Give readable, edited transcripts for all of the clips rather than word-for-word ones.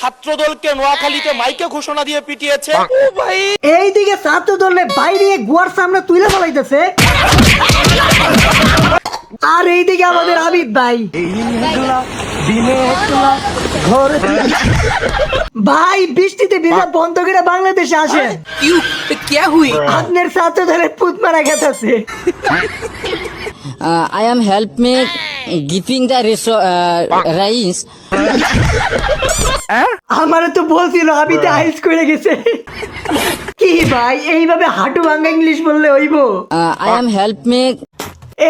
ছাত্রদলকে নোয়াখালীতে মাইকে ঘোষণা দিয়ে পিটিয়েছে। এইদিকে ছাত্র দলের বাইরে গুয়ার সামনে তুলে ফেলাইতেছে, আর এইদিকে আমাদের আবিদ ভাই ভাই বৃষ্টিতে ভিজা বন্ধ করে বাংলাদেশে আসে। আপনার ছাত্র দলের পুত মারা গেছে। I am help me giving the rice. আমারে তো বলছিল আবিতে আইস করে গেছে। কি ভাই এইভাবে হাঁটু ভাঙ্গা ইংলিশ বললে হইব? I am help me.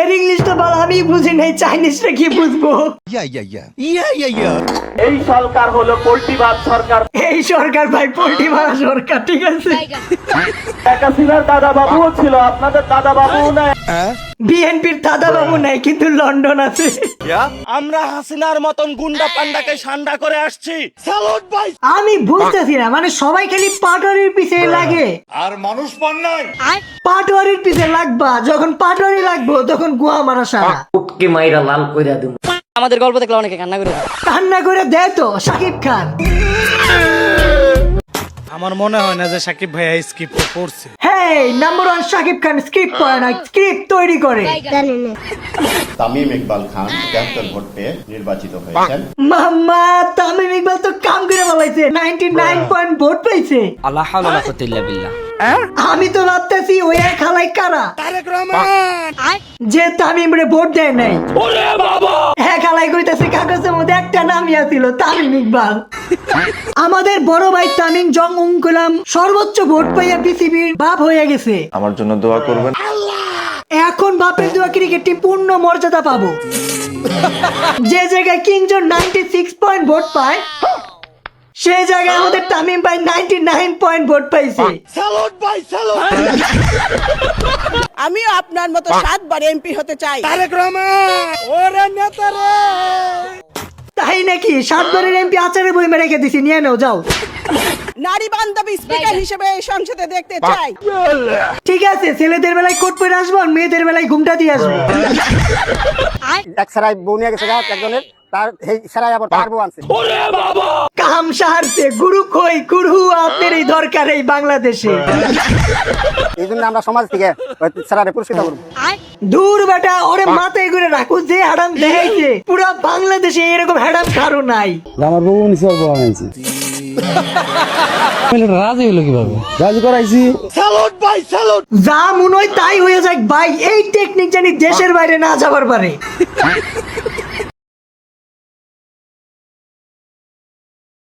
এর ইংলিশ তো বল আমি বুঝি নাই, চাইনিজটা কি বুঝবো? এই সরকার হলো পোল্ট্রিবাদ সরকার। এই সরকার ভাই পোল্ট্রি মারা সরকার, ঠিক আছে। শেখ হাসিনার দাদা বাবুও ছিল, আপনাদের দাদা বাবু নাই। বিএনপির দাদা বাবু নাই, কিন্তু লন্ডন আছে। আমরা হাসিনার মতন গুন্ডা পান্ডাকে সান্ডা করে আসছি। স্যালুট ভাই। আমি বুঝতেছি না, মানে সবাই খালি পাটোয়ারির পিছে লাগে, আর মানুষ পান নাই। পাটোয়ারির পিছে লাগবা, যখন পাটোয়ারি লাগবো তখন গুয়া মারা সারা। উটকে মাইরা লাল কইরা দেব। আমাদের গল্প দেখলে অনেকে কান্না করে। কান্না করে দেয় তো শাকিব খান। আমার মনে হয় না যে সাকিব ভাই স্ক্রিপ্ট পড়ছে। হেই, নাম্বার 1 শাকিব খান স্ক্রিপ্ট পড়ে না, স্ক্রিপ্ট তৈরি করে। তামিম ইকবাল খান ৭৩ ভোট পেয়ে নির্বাচিত হয়েছেন। মাম্মা তামিম ইকবাল তো কাম করে বলাইছে, 99 পয়েন্ট ভোট পাইছে। আল্লাহ হাওলা ওয়ালা কুওয়াতা ইল্লা বিল্লাহ। আমি তো ভাবতেছি ওই এক খালাই কারা যে তামিম রে ভোট দেয় নাই। হ্যাঁ, খালাই কইতাছে কাগজের মধ্যে একটা নামই আছিল, তামিম ইকবাল। আমাদের বড় ভাই তামিম জং উনকুলাম সর্বোচ্চ ভোট পাইয়া পৃথিবীর বাপ হয়ে গেছে। আমার জন্য দোয়া করবেন। এখন বাপের দোয়া ক্রিকেট টিম পূর্ণ মর্যাদা পাবো। যে জায়গায় কিংজন 96 পয়েন্ট ভোট পায়, সেই জায়গায় আমাদের তামিম ভাই 99 পয়েন্ট ভোট পাইছে। স্যালুট ভাই, স্যালুট। আমিও আপনার মতো 7 বার এমপি হতে চাই। তারেক রহমান, ওরে নেতা রে। তাই নাকি? 7 বারের এমপি আচারে বই মেরে রেখে দিছি, নিয়ে নাও যাও। নারী বান্ধবী স্পিকার হিসেবে এই সংসদে দেখতে চাই। ঠিক আছে, ছেলেদের বেলায় কোট পরে আসবো, আর মেয়েদের বেলায় ঘুমটা দিয়ে আসবো। এক সারাই বউ নিয়ে গেছে একজনের, তার এই সারাই আবার তার বউ আনছে। কাম সারছে গুরু কই গুরু, আপনার এই দরকার এই বাংলাদেশে। এই জন্য আমরা সমাজ থেকে সারারে পুরস্কৃত করবো। দূর বেটা, ওরে মাথায় করে রাখো, যে হারাম দেখাইছে পুরো বাংলাদেশে এরকম হারাম কারো নাই। আমার বউ নিছে, বউ আনছে। রাজি হলো কিভাবে? রাজি করাইছি। স্যালুট ভাই, স্যালুট। যা মনে হয় তাই হয়ে যাক ভাই, এই টেকনিক জানি দেশের বাইরে না যাবার পারে।